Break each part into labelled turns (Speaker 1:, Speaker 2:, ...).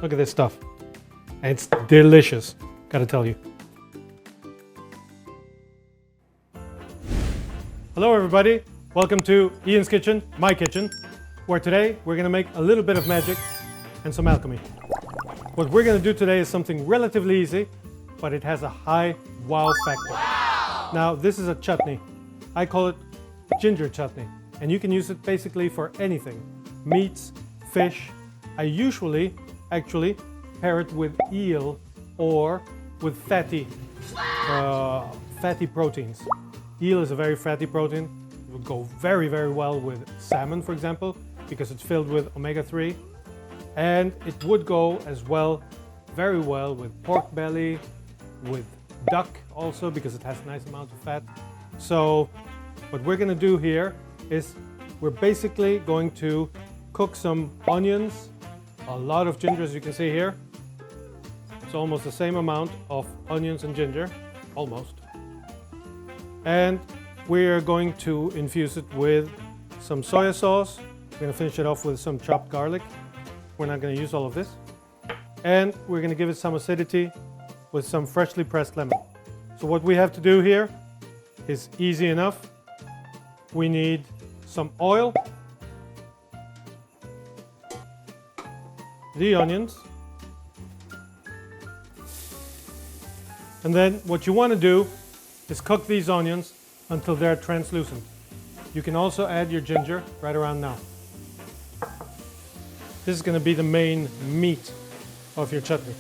Speaker 1: Look at this stuff. And it's delicious, gotta tell you. Hello everybody, welcome to Ian's Kitchen, my kitchen, where today we're gonna make a little bit of magic and some alchemy. What we're gonna do today is something relatively easy, but it has a high wow factor. Wow! Now this is a chutney. I call it ginger chutney, and you can use it basically for anything. Meats, fish. I usually actually pair it with eel or with fatty proteins. Eel is a very fatty protein. It would go very, very well with salmon, for example, because it's filled with omega-3. And it would go as well, very well with pork belly, with duck also, because it has a nice amount of fat. So what we're gonna do here is we're basically going to cook some onions, a lot of ginger, as you can see here. It's almost the same amount of onions and ginger, almost. And we're going to infuse it with some soya sauce. We're going to finish it off with some chopped garlic. We're not going to use all of this. And we're going to give it some acidity with some freshly pressed lemon. So what we have to do here is easy enough. We need some oil, the onions, and then what you want to do is cook these onions until they're translucent. You can also add your ginger right around now. This is going to be the main meat of your chutney.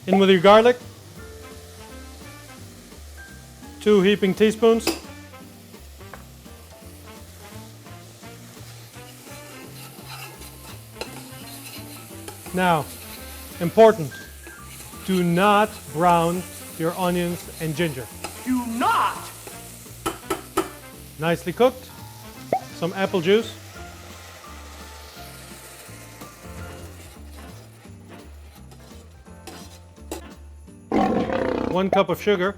Speaker 1: In with your garlic, 2 heaping teaspoons. Now, important, do not brown your onions and ginger.
Speaker 2: Do not!
Speaker 1: Nicely cooked. Some apple juice. One cup of sugar.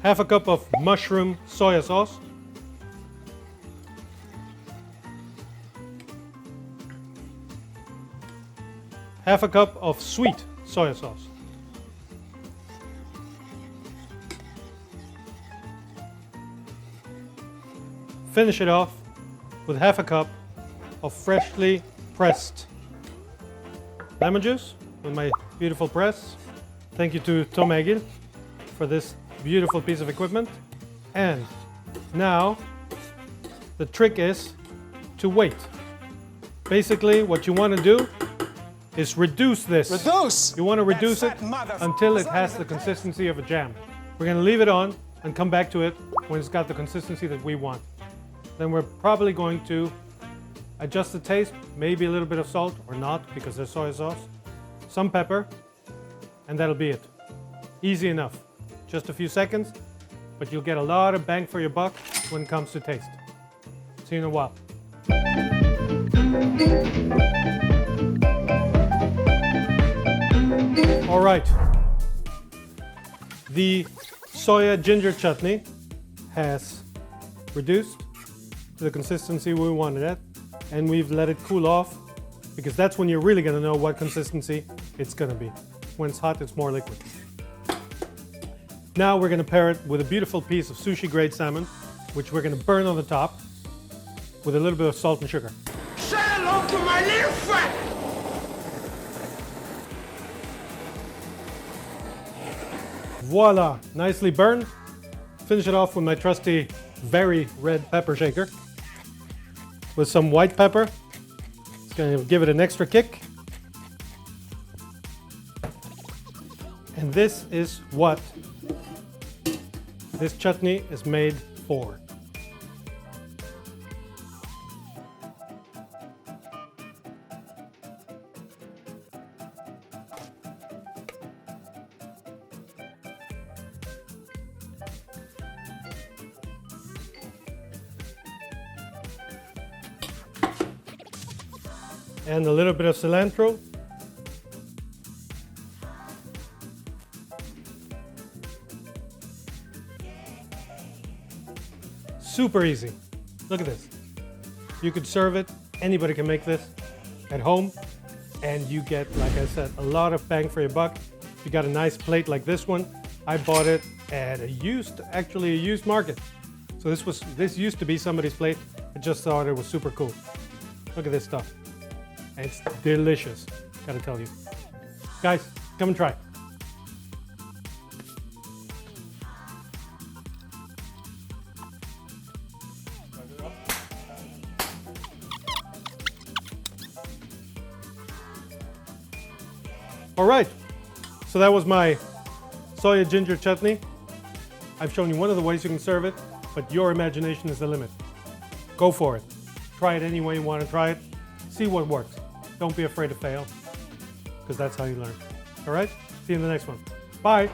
Speaker 1: Half a cup of mushroom soya sauce. Half a cup of sweet soya sauce. Finish it off with half a cup of freshly pressed lemon juice with my beautiful press. Thank you to Tom Egil for this beautiful piece of equipment. And now the trick is to wait. Basically what you want to do is reduce this.
Speaker 2: Reduce!
Speaker 1: You want to reduce it
Speaker 2: That
Speaker 1: until it has the consistency of a jam. We're going to leave it on and come back to it when it's got the consistency that we want. Then we're probably going to adjust the taste, maybe a little bit of salt or not because there's soy sauce, some pepper, and that'll be it. Easy enough. Just a few seconds, but you'll get a lot of bang for your buck when it comes to taste. See you in a while. All right, the soya ginger chutney has reduced to the consistency we wanted it, and we've let it cool off because that's when you're really going to know what consistency it's going to be. When it's hot, it's more liquid. Now we're going to pair it with a beautiful piece of sushi grade salmon, which we're going to burn on the top with a little bit of salt and sugar.
Speaker 2: Say hello to my little friend!
Speaker 1: Voila, nicely burned. Finish it off with my trusty very red pepper shaker with some white pepper. It's going to give it an extra kick. And this is what this chutney is made for. And a little bit of cilantro. Super easy. Look at this. You could serve it. Anybody can make this at home. And you get, like I said, a lot of bang for your buck. You got a nice plate like this one. I bought it at a used market. So this used to be somebody's plate. I just thought it was super cool. Look at this stuff. And it's delicious, gotta tell you. Guys, come and try. All right, so that was my soya-ginger chutney. I've shown you one of the ways you can serve it, but your imagination is the limit. Go for it. Try it any way you want to try it. See what works. Don't be afraid to fail, because that's how you learn. All right, see you in the next one. Bye.